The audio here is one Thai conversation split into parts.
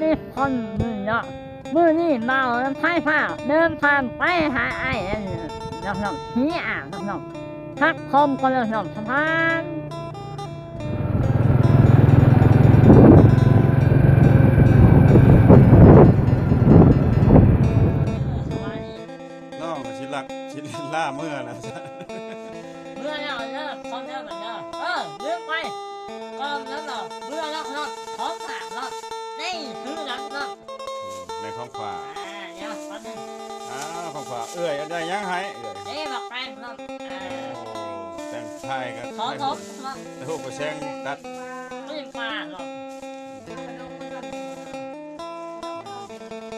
นี้คนมือเนาะมือนี่เมาแล้วไพ่ผ้าเดินผ่านไปหาไอ้น้องๆชี้อ่างน้องๆทักคมกันน้องๆสะพาน น้องก็ชิลักชิลล่าเมื่อนะ เมื่อแล้วเลิกคนเดิมเหมือนเดิมลืมไปก่อนนั้นเนาะเมื่อแล้วเนาะของฝากเนาะนี่คือหลังเนาะ ในของฝาก เดี๋ยวแป๊บนึง ของฝากเอื้อยอันใดยังให้เอื้อย นี่บอกแป้งเนาะ โอ้แต่งไทยกัน ขอทบเนาะ แต่พวกกระแซงตัด รีบมาเนาะ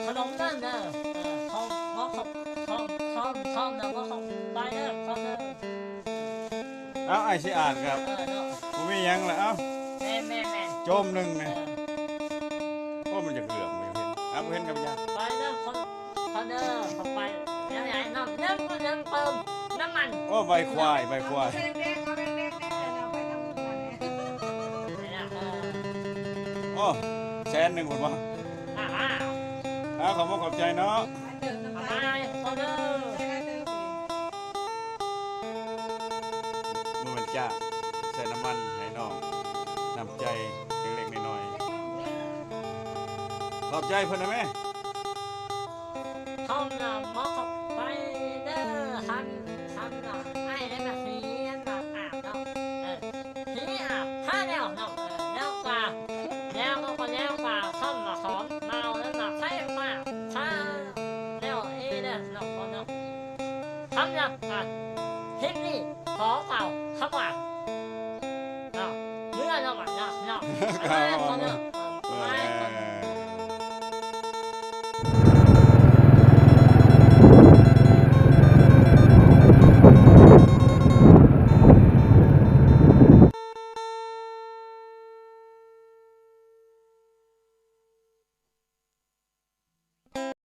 ขนมนั่นเด้อเขาเนาะเขาไปเด้อเขาเด้อ เอาไอ้สิอ่านครับ เนาะ กูมีหยังละเอ้า แม่ โจมหนึ่งนะเพราะมันจะเหลืองไม่เห็นเอาเห็นกับยา ไปเด้อเขาเด้อเขาไปยังไงเนาะเริ่มเติมน้ำมัน โอ้ใบควายใบควาย โอ้แสนหนึ่งหมดวะขอบคุณขอบใจเนาะมันจ้าใส่น้ำมันให้น้องน้ำใจเล็กๆน้อยๆขอบใจเพื่อนนะแม่ ห้องน้ำมอก